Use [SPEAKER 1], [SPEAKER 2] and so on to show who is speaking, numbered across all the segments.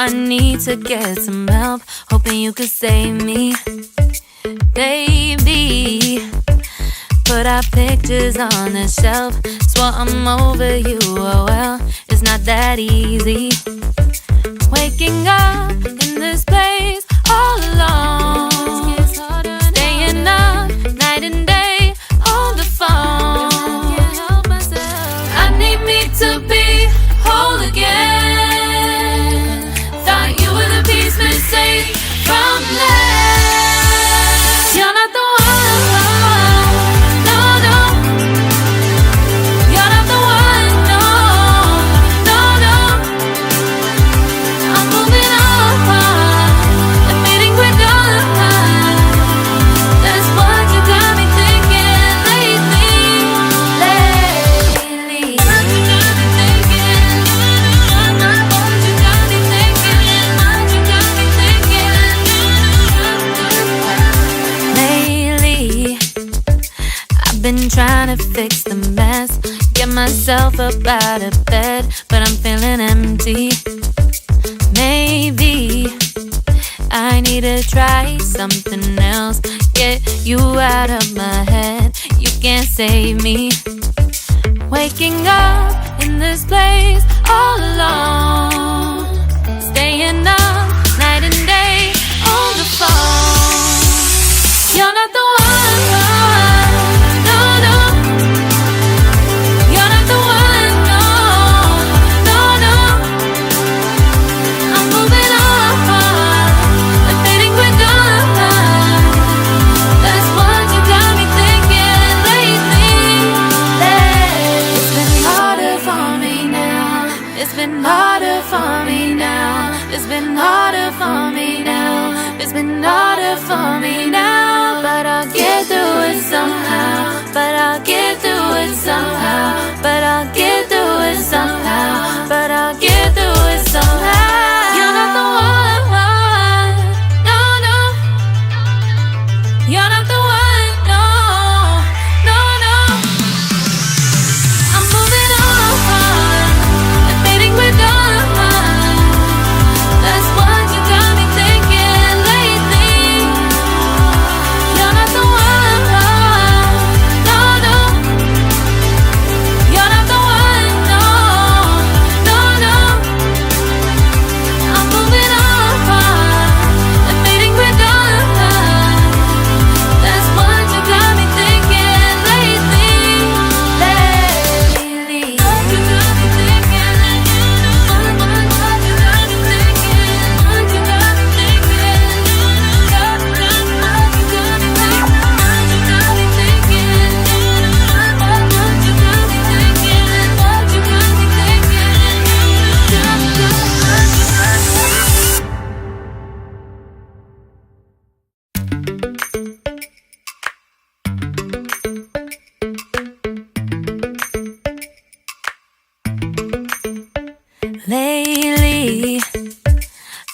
[SPEAKER 1] I need to get some help, hoping you could save me. Baby, put our pictures on the shelf. Swore I'm over you, oh well, it's not that easy. Waking up in this place all alone, staying up night and day on the phone. I need me to be whole again. Thought you were the piece missing from last. You're not the one, no, no. You're not the one, no, no, no. I'm moving on, admitting we're done. That's what you got me thinking lately. What you got me thinking? What you got me thinking? What you got me thinking? Lately, I've been trying to fix the mess, get myself up out of bed, but I'm feeling empty. Maybe I need to try something else, get you out of my head. You can't save me. Waking up in this place all alone, staying up night and day on the phone. You're not the one, no, no. You're not the one, no, no, no. I'm moving on, admitting we're done. That's what you got me thinking lately. It's been harder for me now. It's been harder for me now. It's been harder for me now. It's been harder for me now. But I'll get through it somehow. But I'll get through it somehow. But I'll get through it somehow. But I'll get through it somehow. You're not the one, no, no. You're not the one, no, no, no. I'm moving on, admitting we're done. That's what you got me thinking lately. You're not the one, no, no. You're not the one, no, no, no. I'm moving on, admitting we're done. That's what you got me thinking lately. What you got me thinking? What you got me thinking? What you got me thinking? What you got me thinking? What you got me thinking? What you got me thinking? What you got me Lately,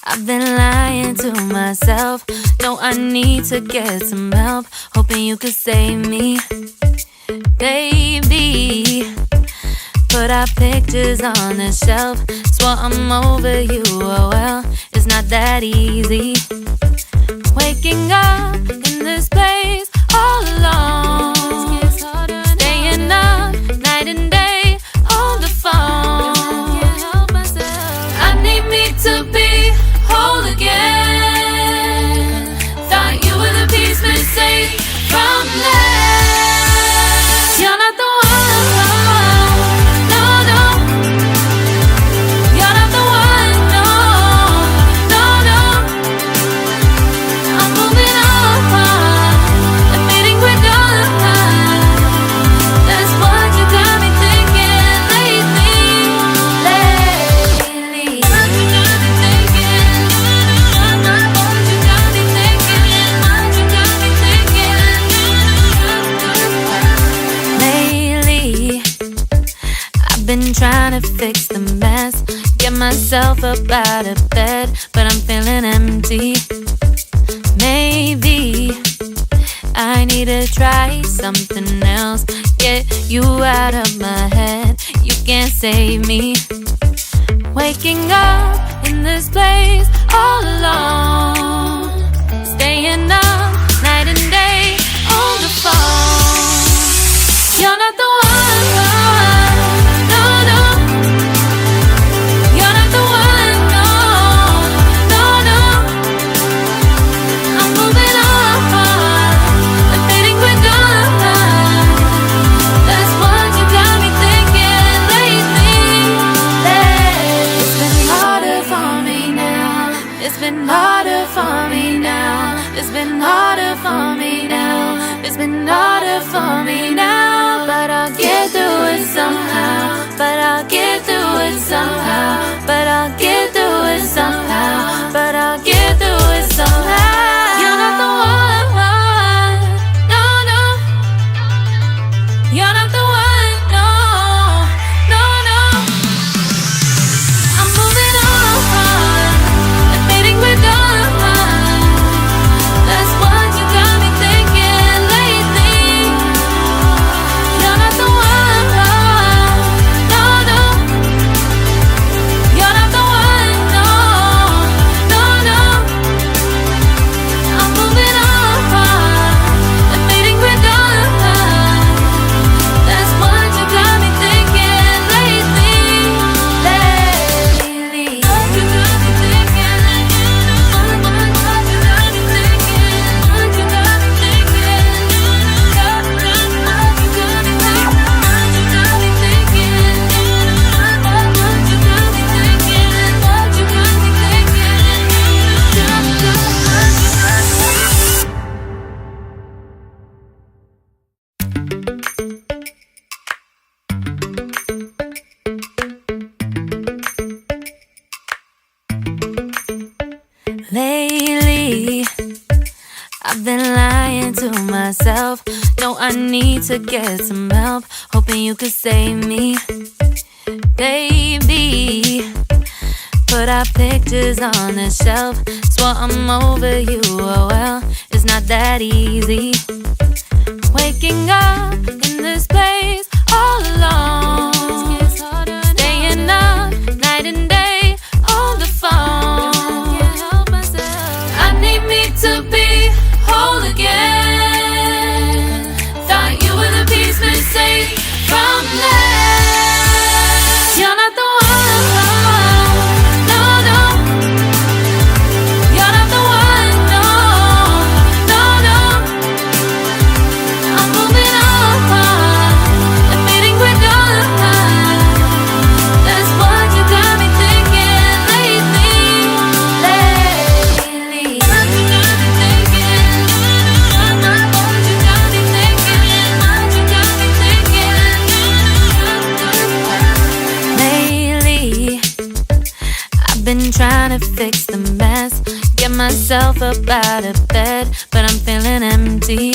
[SPEAKER 1] I've been lying to myself. No, I need to get some help, hoping you could save me. Baby, put our pictures on the shelf. Swore I'm over you, oh well, it's not that easy. Waking up in this place all alone, staying up night and day on the phone. I need me to be whole again. Thought you were the piece missing from last. You're not the one, no, no. You're not the one, no, no, no. I'm moving on, admitting we're done. That's what you got me thinking lately. What you got me thinking? What you got me thinking? What you got me thinking? Lately, I've been trying to fix the mess, get myself up out of bed, but I'm feeling empty. Maybe I need to try something else, get you out of my head. You can't save me. Waking up in in this place all alone, staying up night and day on the phone. You're not the one, no, no. You're not the one, no, no, no. I'm moving on, I'm fading goodbye. That's what you got me thinking lately. It's been harder for me now. It's been harder for me now. It's been harder for me now. It's been harder for me now. But I'll get through it somehow. But I'll get through it somehow. But I'll get through it somehow. But I'll get through it somehow. You're not the one, no, no. You're not the one, no, no, no. I'm moving on, I'm fading with dawn. That's what you got me thinking lately. You're not the one, no, no. You're not the one, no, no, no. I'm moving on, I'm fading with dawn. That's what you got me thinking lately. What you got me thinking? What you got me thinking? What you got me thinking? What you got me thinking? What you got me thinking? What you got me thinking? What you got me thinking? Lately, I've been lying to myself. No, I need to get some help. Hoping you could save me, baby. Put our pictures on the shelf. Swore I'm over you, oh well, it's not that easy. Waking up in this place all alone, staying up night and day on the phone. I need me to be whole again. Thought you were the piece missing from that. You're not the one, no, no. You're not the one, no, no, no. I'm moving on, I'm fading with dawn. That's what you got me thinking lately. What you got me thinking? What you got me thinking? What you got me thinking? Lately, I've been trying to fix the mess, get myself up out of bed, but I'm feeling empty.